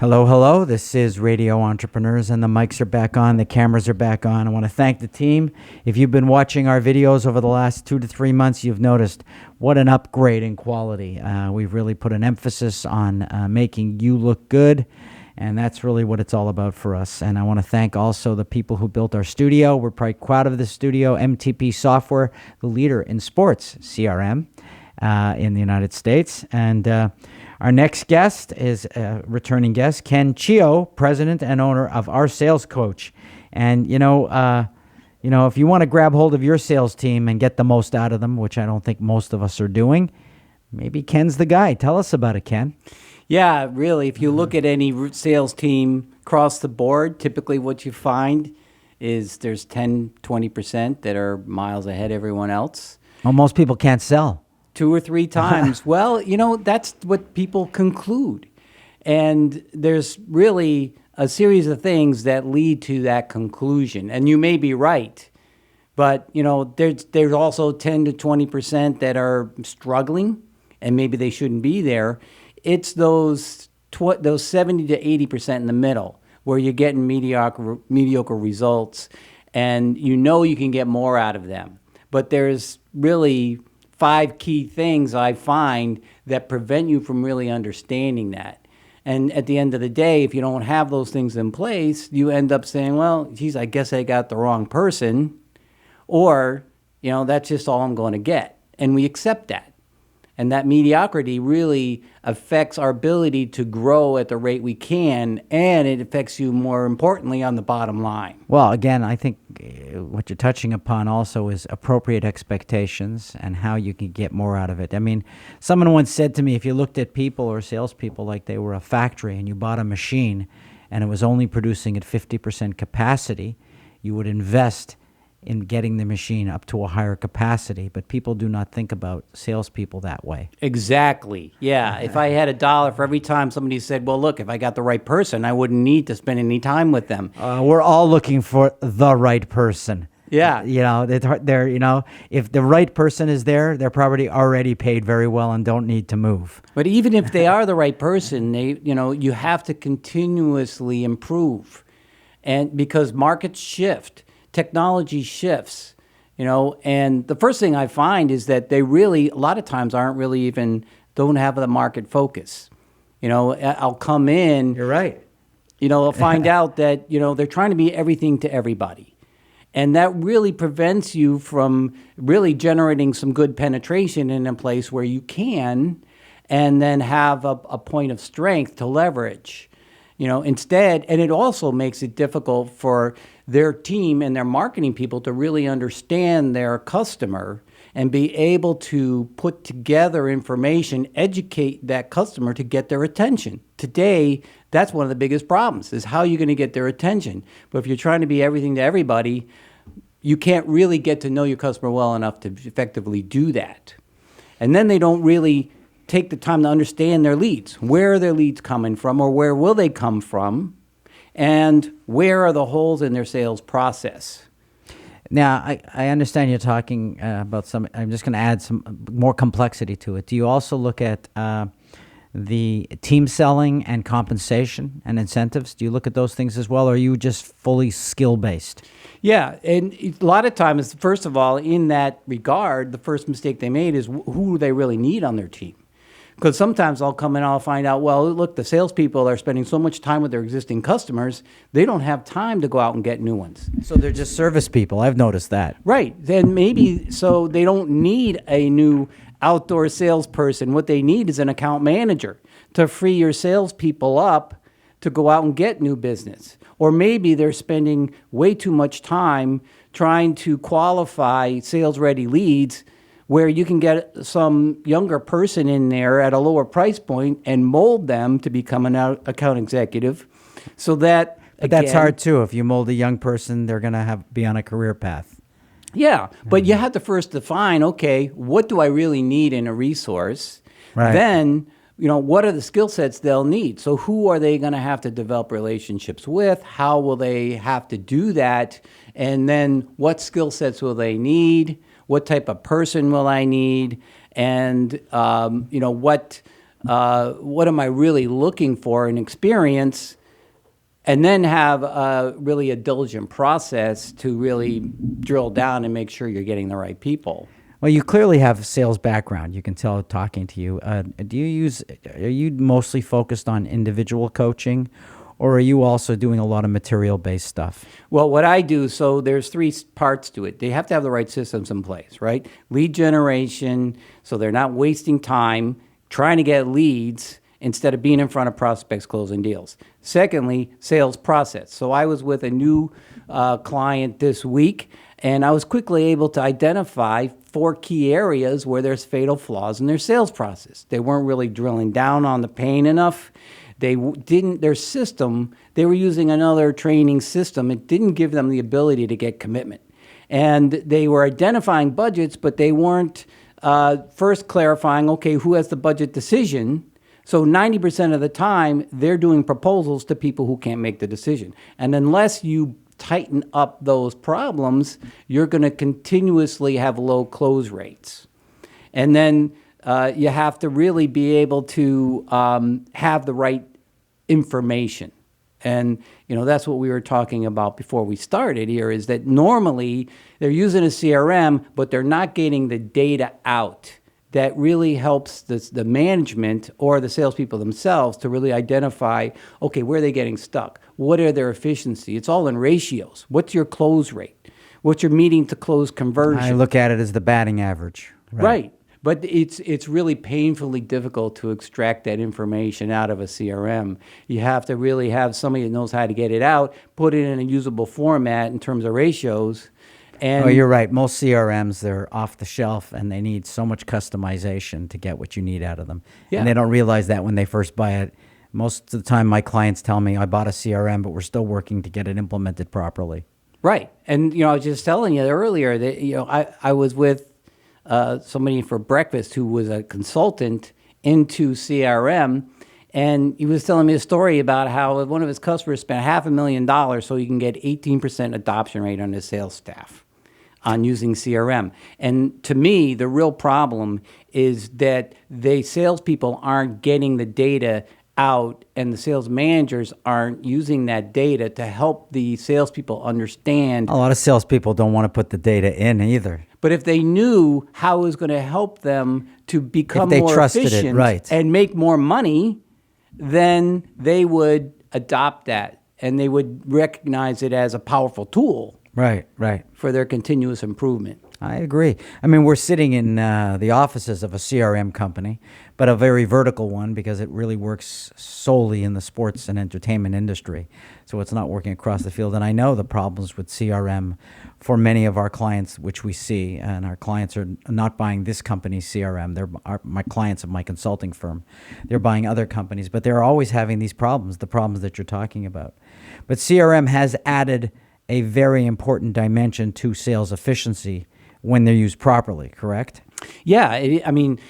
Hello, hello. This is Radio Entrepreneurs, and the mics are back on, the cameras are back on. I want to thank the team. If you've been watching our videos over the last 2 to 3 months, you've noticed what an upgrade in quality. We've really put an emphasis on making you look good, and that's really what it's all about for us. And I want to thank also the people who built our studio. We're probably proud of this studio. MTP Software, the leader in sports CRM in the United States. And our next guest is a returning guest, Ken Cheo, president and owner of Our Sales Coach. And if you want to grab hold of your sales team and get the most out of them, which I don't think most of us are doing, maybe Ken's the guy. Tell us about it, Ken. Yeah, really. If you look at any sales team across the board, typically what you find is there's 10, 20% that are miles ahead of everyone else. Well, most people can't sell. 2 or 3 times. Well, that's what people conclude. And there's really a series of things that lead to that conclusion. And you may be right, but there's also 10 to 20% that are struggling and maybe they shouldn't be there. It's those 70 to 80% in the middle where you're getting mediocre results, and you can get more out of them. But there's really 5 key things I find that prevent you from really understanding that. And at the end of the day, if you don't have those things in place, you end up saying, well, geez, I guess I got the wrong person, or, that's just all I'm going to get. And we accept that. And that mediocrity really affects our ability to grow at the rate we can, and it affects you, more importantly, on the bottom line. Well, again, I think what you're touching upon also is appropriate expectations and how you can get more out of it. I mean, someone once said to me, if you looked at people or salespeople like they were a factory and you bought a machine and it was only producing at 50% capacity, you would invest in getting the machine up to a higher capacity, but people do not think about salespeople that way. Exactly. Yeah. If I had $1 for every time somebody said, well, look, if I got the right person, I wouldn't need to spend any time with them. We're all looking for the right person. Yeah. If the right person is there, they're probably already paid very well and don't need to move. But even if they are the right person, you have to continuously improve. And because markets shift, technology shifts, and the first thing I find is that they really, a lot of times, don't have the market focus. I'll come in. You're right. I'll find out that, they're trying to be everything to everybody. And that really prevents you from really generating some good penetration in a place where you can, and then have a point of strength to leverage. Instead, and it also makes it difficult for their team and their marketing people to really understand their customer and be able to put together information, educate that customer to get their attention. Today, that's one of the biggest problems, is how you're going to get their attention. But if you're trying to be everything to everybody, you can't really get to know your customer well enough to effectively do that. And then they don't really take the time to understand their leads. Where are their leads coming from, or where will they come from? And where are the holes in their sales process? Now, I understand you're talking about I'm just going to add some more complexity to it. Do you also look at the team selling and compensation and incentives? Do you look at those things as well, or are you just fully skill-based? Yeah, and a lot of times, first of all, in that regard, the first mistake they made is who do they really need on their team? Because sometimes I'll come in and I'll find out, well, look, the salespeople are spending so much time with their existing customers, they don't have time to go out and get new ones. So they're just service people. I've noticed that. Right. Then maybe so they don't need a new outdoor salesperson. What they need is an account manager to free your salespeople up to go out and get new business. Or maybe they're spending way too much time trying to qualify sales-ready leads, where you can get some younger person in there at a lower price point and mold them to become an account executive, so that, but that's hard too. If you mold a young person, they're going to be on a career path. Yeah, but you have to first define, okay, what do I really need in a resource? Right. Then, what are the skill sets they'll need? So who are they going to have to develop relationships with? How will they have to do that? And then what skill sets will they need? What type of person will I need? And, what what am I really looking for in experience, and then have really a diligent process to really drill down and make sure you're getting the right people. Well, you clearly have a sales background. You can tell talking to you. Are you mostly focused on individual coaching, or are you also doing a lot of material-based stuff? Well, what I do, so there's three parts to it. They have to have the right systems in place, right? Lead generation, so they're not wasting time trying to get leads instead of being in front of prospects closing deals. Secondly, sales process. So I was with a new client this week, and I was quickly able to identify 4 key areas where there's fatal flaws in their sales process. They weren't really drilling down on the pain enough. They didn't, their system, they were using another training system. It didn't give them the ability to get commitment. And they were identifying budgets, but they weren't first clarifying, okay, who has the budget decision? So 90% of the time, they're doing proposals to people who can't make the decision. And unless you tighten up those problems, you're going to continuously have low close rates. And then you have to really be able to have the right information. And, that's what we were talking about before we started here, is that normally they're using a CRM, but they're not getting the data out that really helps the management or the salespeople themselves to really identify, okay, where are they getting stuck? What are their efficiency? It's all in ratios. What's your close rate? What's your meeting to close conversion? I look at it as the batting average. Right. But it's really painfully difficult to extract that information out of a CRM. You have to really have somebody that knows how to get it out, put it in a usable format in terms of ratios. And You're right. Most CRMs, they're off the shelf, and they need so much customization to get what you need out of them. Yeah. And they don't realize that when they first buy it. Most of the time, my clients tell me, I bought a CRM, but we're still working to get it implemented properly. Right. And, I was just telling you earlier that, I was with somebody for breakfast who was a consultant into CRM, and he was telling me a story about how one of his customers spent $500,000 so he can get 18% adoption rate on his sales staff on using CRM. And to me, the real problem is that salespeople aren't getting the data out, and the sales managers aren't using that data to help the salespeople understand. A lot of salespeople don't want to put the data in either. But if they knew how it was going to help them to become more efficient and make more money, then they would adopt that, and they would recognize it as a powerful tool for their continuous improvement. I agree. I mean, we're sitting in the offices of a CRM company, but a very vertical one, because it really works solely in the sports and entertainment industry. So it's not working across the field. And I know the problems with CRM for many of our clients, which we see, and our clients are not buying this company's CRM. They're my clients of my consulting firm. They're buying other companies, but they're always having these problems, the problems that you're talking about. But CRM has added a very important dimension to sales efficiency when they're used properly, correct? Yeah, I mean,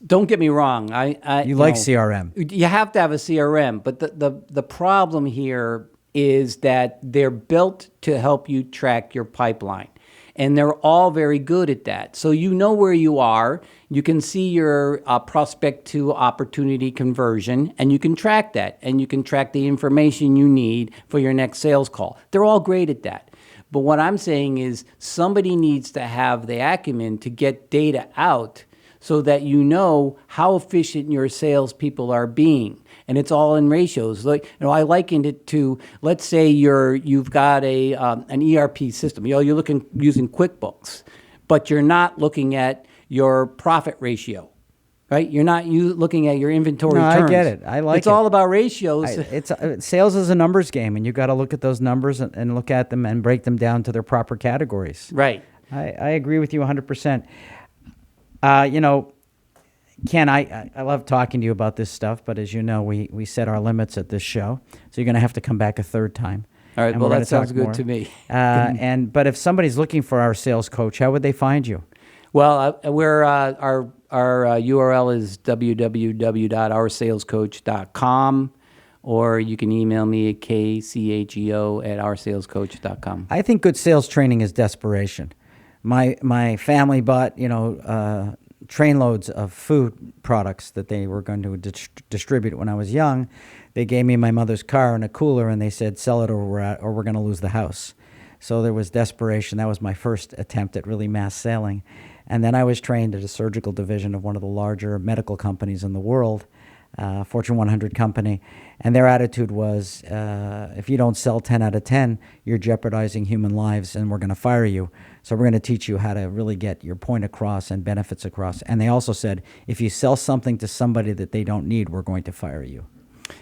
don't get me wrong. You like CRM. You have to have a CRM, but the problem here is that they're built to help you track your pipeline. And they're all very good at that. So you know where you are. You can see your prospect to opportunity conversion, and you can track that. And you can track the information you need for your next sales call. They're all great at that. But what I'm saying is somebody needs to have the acumen to get data out so that you know how efficient your salespeople are being. And it's all in ratios. Like, I likened it to, let's say you've got an ERP system. You're using QuickBooks, but you're not looking at your profit ratio, right? You're not looking at your inventory turns. I get it. I like it. It's all about ratios. Sales is a numbers game, and you got to look at those numbers and look at them and break them down to their proper categories. Right. I agree with you 100%. Ken, I love talking to you about this stuff, but as you know, we set our limits at this show, so you're going to have to come back a third time. All right, well, that sounds good to me. But if somebody's looking for our sales coach, how would they find you? Well, our URL is www.oursalescoach.com, or you can email me at kcheo@oursalescoach.com. I think good sales training is desperation. My family bought, trainloads of food products that they were going to distribute when I was young. They gave me my mother's car and a cooler, and they said, sell it or we're going to lose the house. So there was desperation. That was my first attempt at really mass selling. And then I was trained at a surgical division of one of the larger medical companies in the world, Fortune 100 company. And their attitude was, if you don't sell 10 out of 10, you're jeopardizing human lives and we're going to fire you. So we're going to teach you how to really get your point across and benefits across. And they also said, if you sell something to somebody that they don't need, we're going to fire you.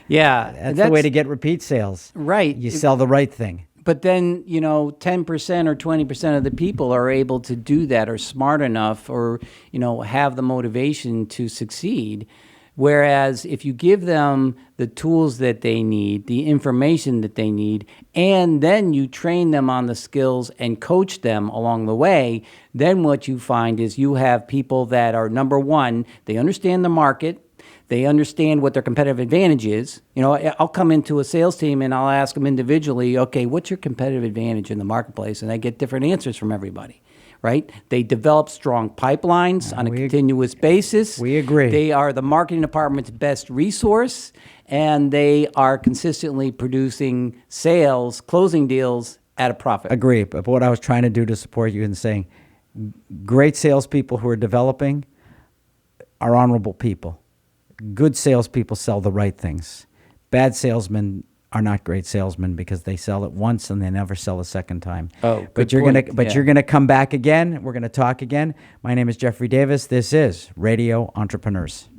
Yeah. That's the way to get repeat sales. Right. You sell the right thing. But then, 10% or 20% of the people are able to do that, or smart enough, or, have the motivation to succeed. Whereas if you give them the tools that they need, the information that they need, and then you train them on the skills and coach them along the way, then what you find is you have people that are, number one, they understand the market. They understand what their competitive advantage is. I'll come into a sales team and I'll ask them individually, okay, what's your competitive advantage in the marketplace? And I get different answers from everybody, right? They develop strong pipelines on a continuous basis. We agree. They are the marketing department's best resource, and they are consistently producing sales, closing deals at a profit. Agree. But what I was trying to do to support you in saying, great salespeople who are developing are honorable people. Good salespeople sell the right things. Bad salesmen are not great salesmen because they sell it once and they never sell a second time. Oh, but good point. you're gonna come back again. We're gonna talk again. My name is Jeffrey Davis. This is Radio Entrepreneurs.